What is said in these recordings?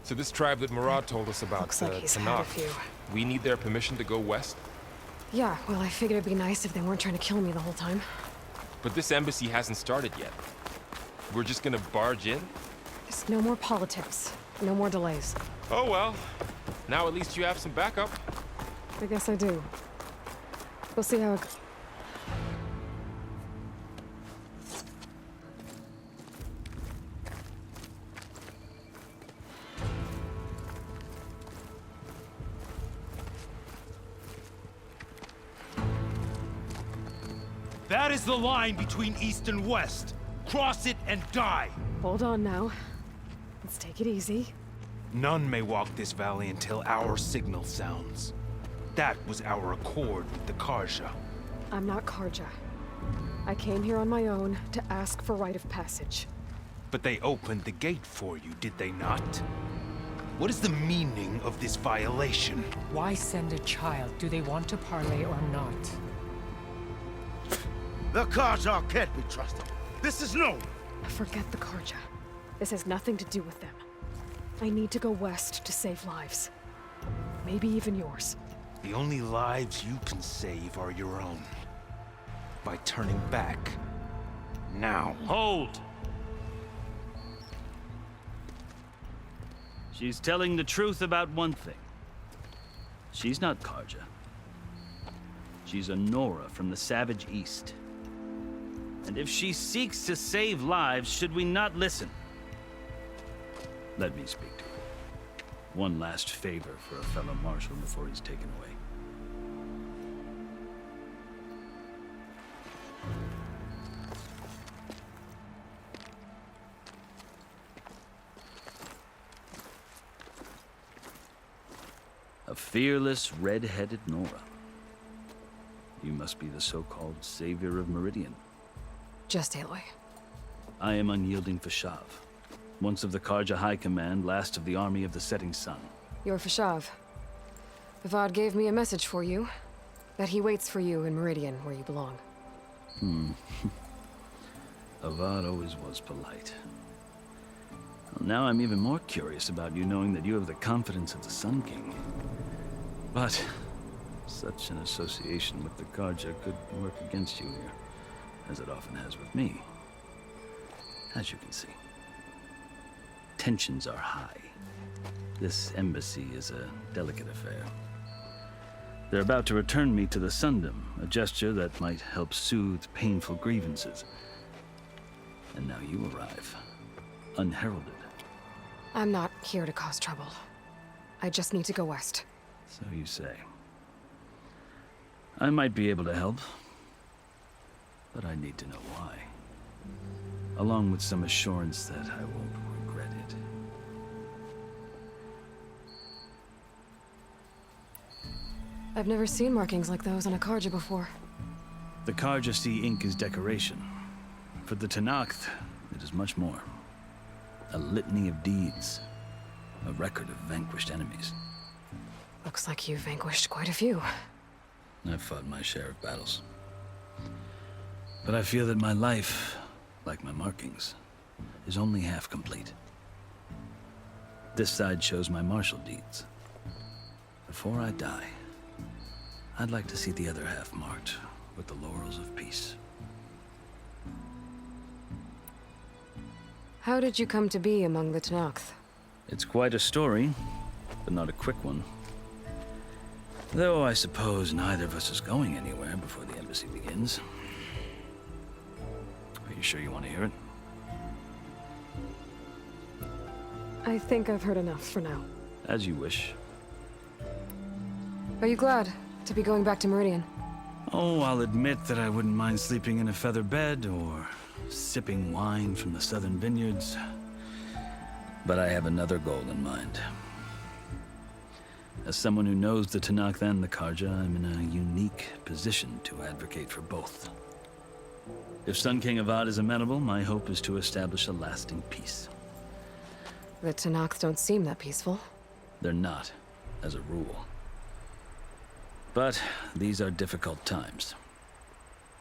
So this tribe that Murad told us about, Looks like the he's had a Tanakh, few. we need their permission to go west? Yeah, well, I figured it'd be nice if they weren't trying to kill me the whole time. But this embassy hasn't started yet. We're just gonna barge in? Just no more politics. No more delays. Oh well. Now at least you have some backup. I guess I do. We'll see how it goes. That is the line between East and West. Cross it and die. Hold on now. Let's take it easy. None may walk this valley until our signal sounds. That was our accord with the Karja. I'm not Karja. I came here on my own to ask for rite of passage. But they opened the gate for you, did they not? What is the meaning of this violation? Why send a child? Do they want to parley or not? The Karja can't be trusted. This is known. Forget the Karja. This has nothing to do with them. I need to go west to save lives. Maybe even yours. The only lives you can save are your own. By turning back. Now. Hold! She's telling the truth about one thing. She's not Karja. She's a Nora from the Savage East. And if she seeks to save lives, should we not listen? Let me speak to her. One last favor for a fellow marshal before he's taken away. A fearless, red-headed Nora. You must be the so-called savior of Meridian. Just Aloy. I am unyielding Fashav, once of the Karja High Command, last of the army of the Setting Sun. You're Fashav. Avad gave me a message for you. That he waits for you in Meridian, where you belong. Avad always was polite. Well, now I'm even more curious about you knowing that you have the confidence of the Sun King. But such an association with the Karja could work against you here, as it often has with me. As you can see, tensions are high. This embassy is a delicate affair. They're about to return me to the Sundom, a gesture that might help soothe painful grievances. And now you arrive, unheralded. I'm not here to cause trouble. I just need to go west. So you say. I might be able to help, but I need to know why. Along with some assurance that I won't regret it. I've never seen markings like those on a Karja before. The Karja see ink as decoration. For the Tanakh, it is much more. A litany of deeds. A record of vanquished enemies. Looks like you've vanquished quite a few. I've fought my share of battles. But I feel that my life, like my markings, is only half complete. This side shows my martial deeds. Before I die, I'd like to see the other half marked with the laurels of peace. How did you come to be among the Tanakh? It's quite a story, but not a quick one. Though I suppose neither of us is going anywhere before the embassy begins. Are you sure you want to hear it? I think I've heard enough for now. As you wish. Are you glad to be going back to Meridian? Oh, I'll admit that I wouldn't mind sleeping in a feather bed or sipping wine from the southern vineyards. But I have another goal in mind. As someone who knows the Tanakh and the Karja, I'm in a unique position to advocate for both. If Sun King Avad is amenable, my hope is to establish a lasting peace. The Tanakh don't seem that peaceful. They're not, as a rule. But these are difficult times.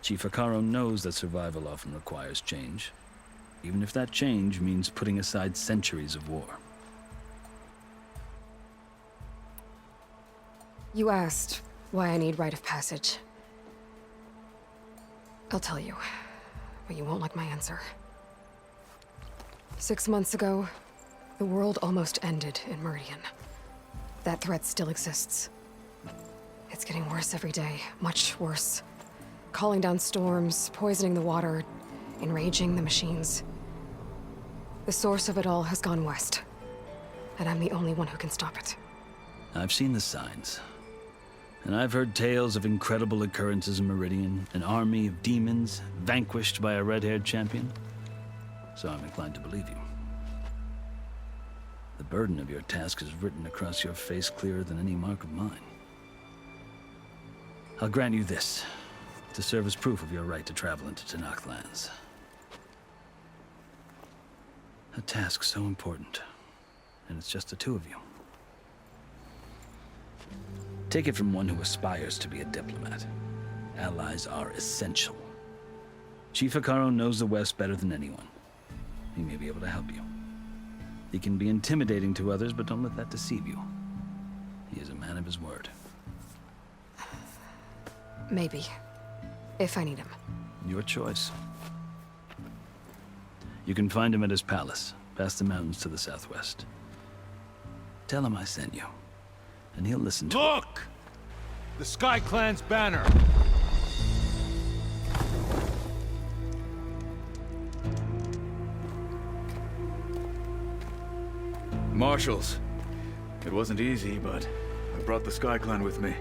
Chief Akaro knows that survival often requires change, even if that change means putting aside centuries of war. You asked why I need rite of passage. I'll tell you, but you won't like my answer. 6 months ago, the world almost ended in Meridian. That threat still exists. It's getting worse every day, much worse. Calling down storms, poisoning the water, enraging the machines. The source of it all has gone west, and I'm the only one who can stop it. I've seen the signs. And I've heard tales of incredible occurrences in Meridian, an army of demons vanquished by a red-haired champion. So I'm inclined to believe you. The burden of your task is written across your face clearer than any mark of mine. I'll grant you this, to serve as proof of your right to travel into Tenakth lands. A task so important, and it's just the two of you. Take it from one who aspires to be a diplomat. Allies are essential. Chief Hekarro knows the West better than anyone. He may be able to help you. He can be intimidating to others, but don't let that deceive you. He is a man of his word. Maybe. If I need him. Your choice. You can find him at his palace, past the mountains to the southwest. Tell him I sent you, and he'll listen to it. Look! The Sky Clan's banner! Marshals. It wasn't easy, but I brought the Sky Clan with me.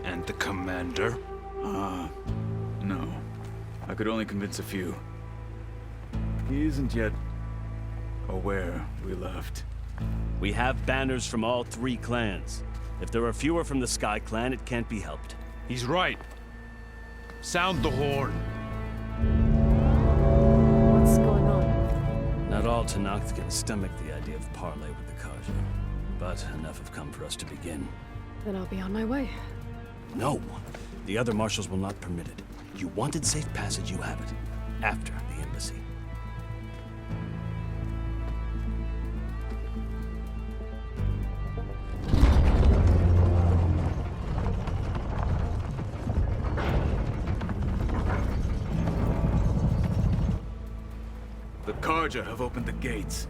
And the commander? No. I could only convince a few. He isn't yet aware we left. We have banners from all 3 clans. If there are fewer from the Sky Clan, it can't be helped. He's right. Sound the horn. What's going on? Not all Tenakth can stomach the idea of parley with the Karja, but enough have come for us to begin. Then I'll be on my way. No! The other marshals will not permit it. You wanted safe passage, you have it. After the embassy. The Karja have opened the gates.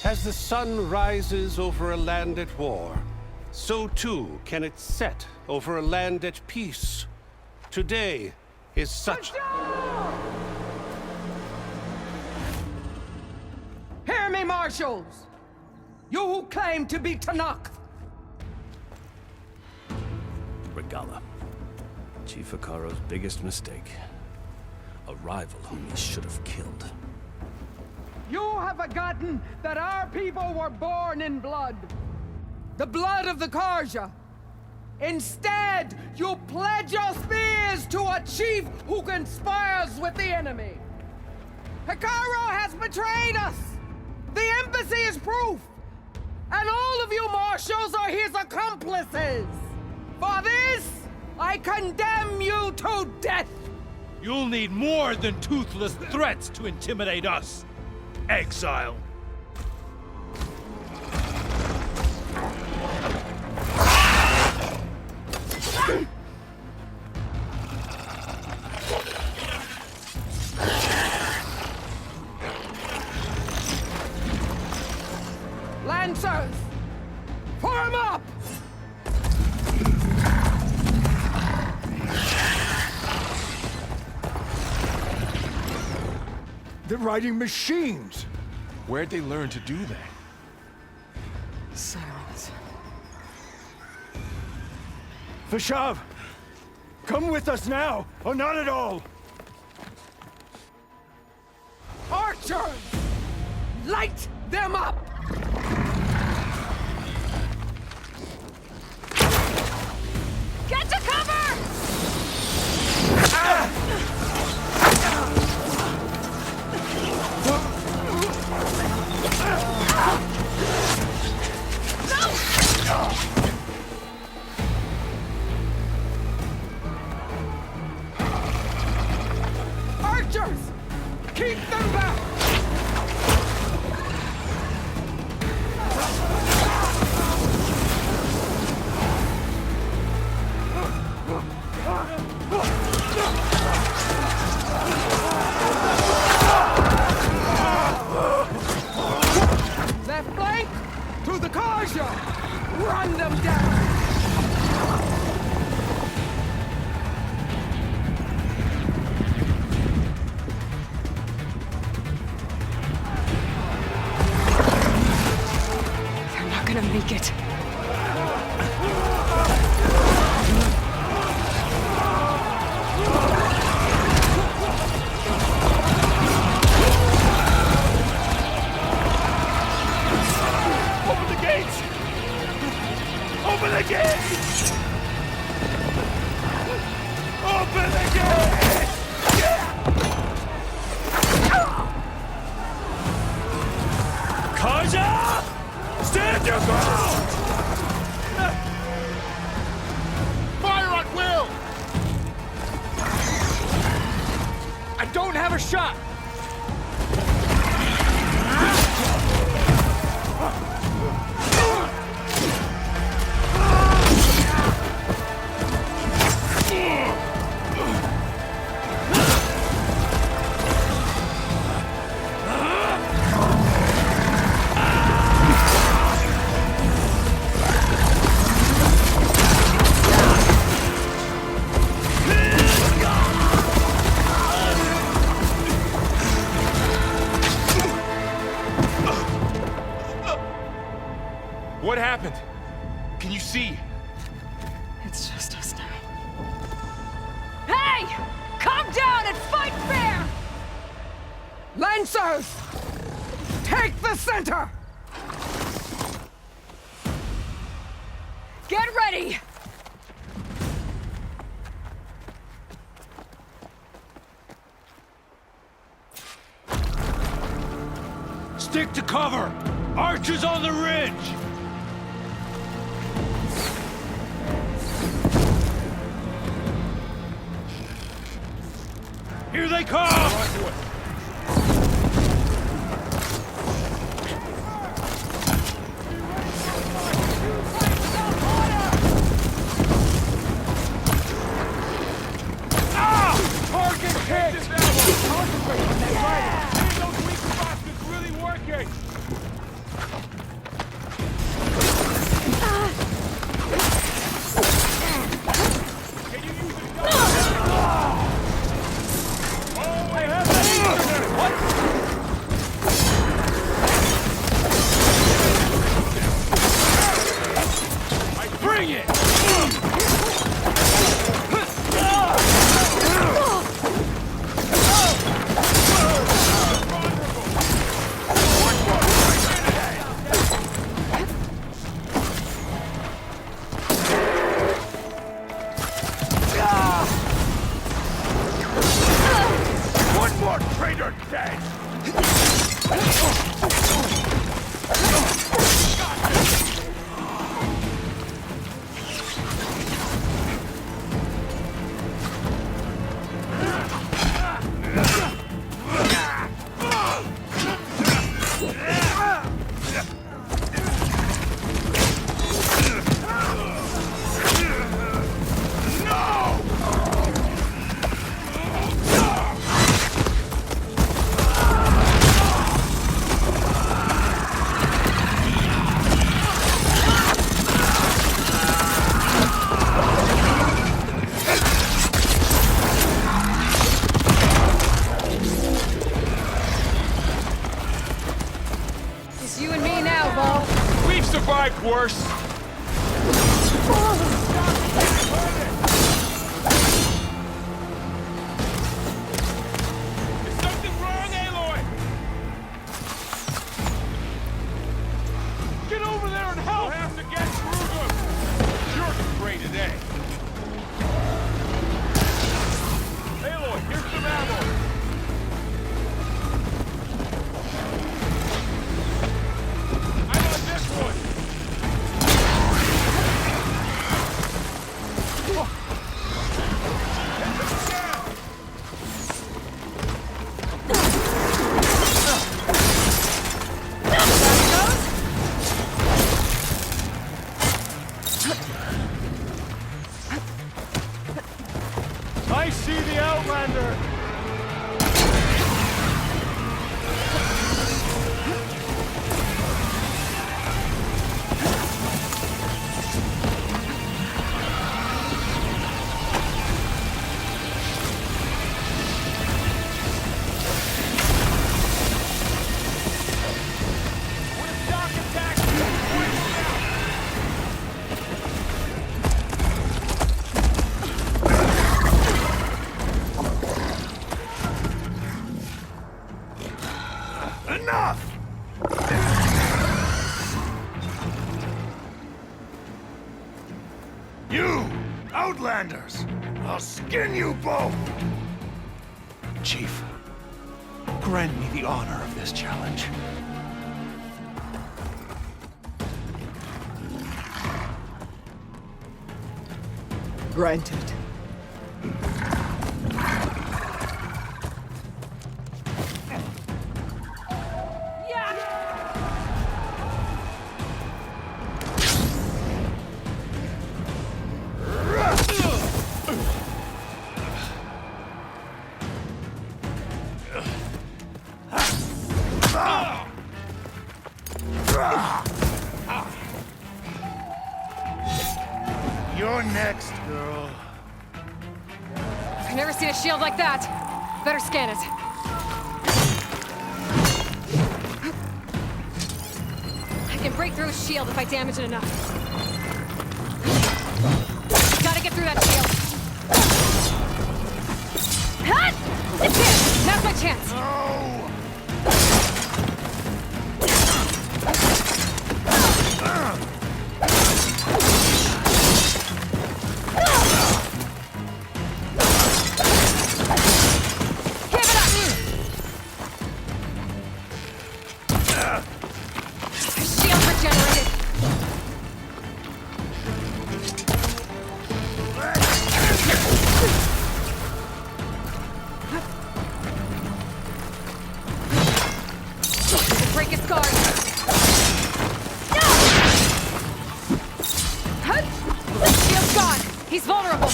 As the sun rises over a land at war, so too can it set over a land at peace. Today is such... Hear me, marshals! You who claim to be Tenakth! Regala. Chief Hekarro's biggest mistake. A rival whom he should have killed. You have forgotten that our people were born in blood. The blood of the Karja. Instead, you pledge your spears to a chief who conspires with the enemy. Hekarro has betrayed us. The embassy is proof. And all of you marshals are his accomplices. For this, I condemn you to death. You'll need more than toothless threats to intimidate us. Exile. Lancers, form up! They're riding machines! Where'd they learn to do that? Silence. Vashav! Come with us now, or not at all! Archers! Light them up! Get to cover! Ah! Keep them back! Left flank! To the Karja! Run them down! They're not gonna make it. Open the gates! Open the gates! Open the gates! Kaja! Stand your ground! Fire at will! I don't have a shot! What happened? Can you see? It's just us now. Hey! Come down and fight fair! Lancers! Take the center! Get ready! Stick to cover! Archers on the ridge! Here they come! Target hit! Concentrate on that dragon! Those weak spots is really working! Can you use it? I have that! I see the Outlander! You, Outlanders! I'll skin you both! Chief, grant me the honor of this challenge. Granted. You're next, girl. I've never seen a shield like that. Better scan it. I can break through a shield if I damage it enough. Gotta get through that shield. Hut! It's it! Now's my chance! Break its guard. No! Shield's gone. He's vulnerable.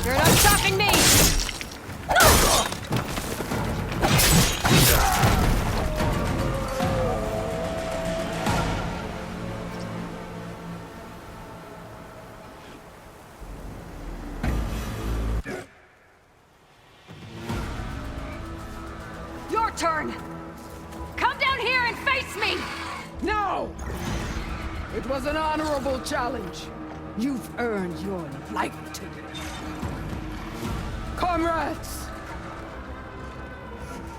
You're not stopping me. Your turn! Come down here and face me! No! It was an honorable challenge. You've earned your life today. Comrades!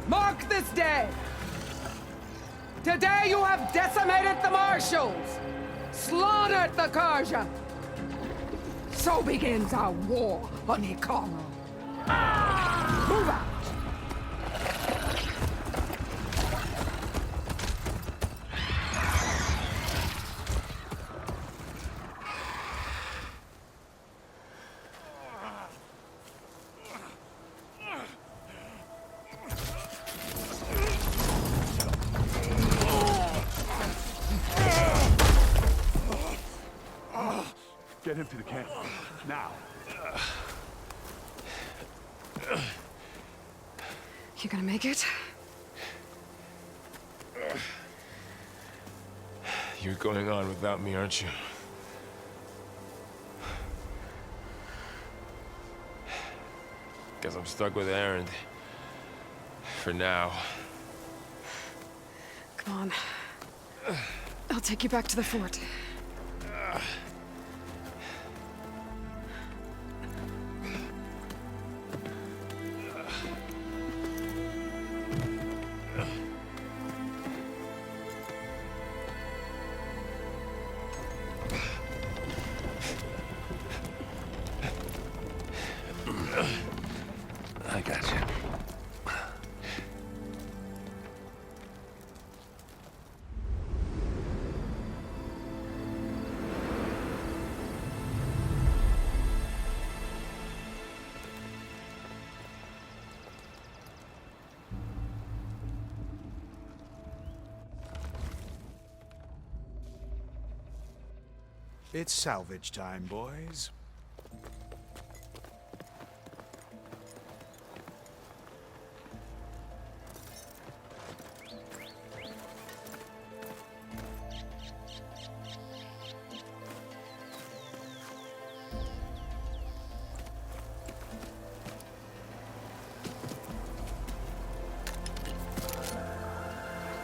Mark this day! Today you have decimated the Marshals! Slaughtered the Karja! So begins our war on Hikaru. Move out! Get him to the camp. Now. You gonna make it? You're going on without me, aren't you? Guess I'm stuck with Erend. For now. Come on. I'll take you back to the fort. I got you. It's salvage time, boys.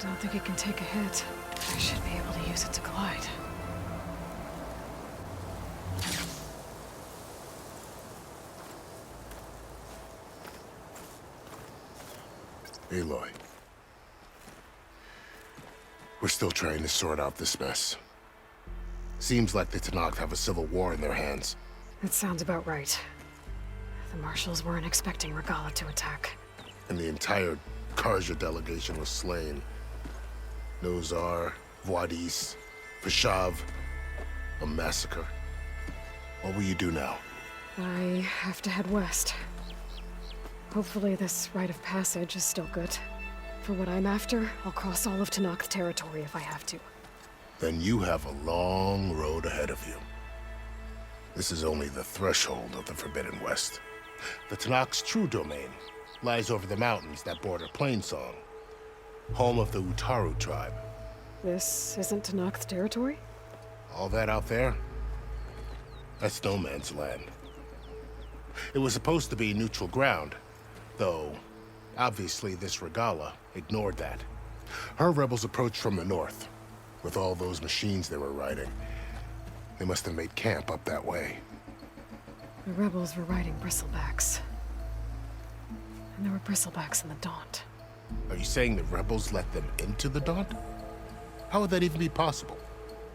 Don't think it can take a hit. I should be able to use it to glide. Aloy. We're still trying to sort out this mess. Seems like the Tenakth have a civil war in their hands. That sounds about right. The marshals weren't expecting Regala to attack. And the entire Karja delegation was slain. Nozar, Wadis, Vashav. A massacre. What will you do now? I have to head west. Hopefully this rite of passage is still good. For what I'm after, I'll cross all of Tenakth territory if I have to. Then you have a long road ahead of you. This is only the threshold of the Forbidden West. The Tenakth's true domain lies over the mountains that border Plainsong, home of the Utaru tribe. This isn't Tenakth territory? All that out there? That's no man's land. It was supposed to be neutral ground, though obviously this Regala ignored that. Her rebels approached from the north, with all those machines they were riding. They must have made camp up that way. The rebels were riding bristlebacks. And there were bristlebacks in the Daunt. Are you saying the rebels let them into the Daunt? How would that even be possible?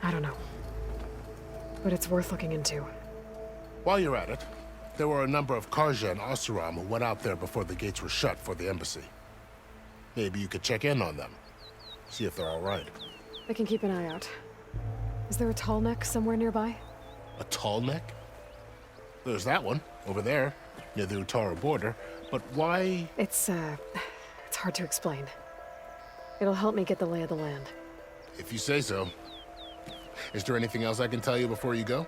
I don't know. But it's worth looking into. While you're at it, there were a number of Karja and Oseram who went out there before the gates were shut for the embassy. Maybe you could check in on them. See if they're all right. I can keep an eye out. Is there a tall neck somewhere nearby? A tall neck? There's that one, over there, near the Utaru border. But why? It's hard to explain. It'll help me get the lay of the land. If you say so. Is there anything else I can tell you before you go?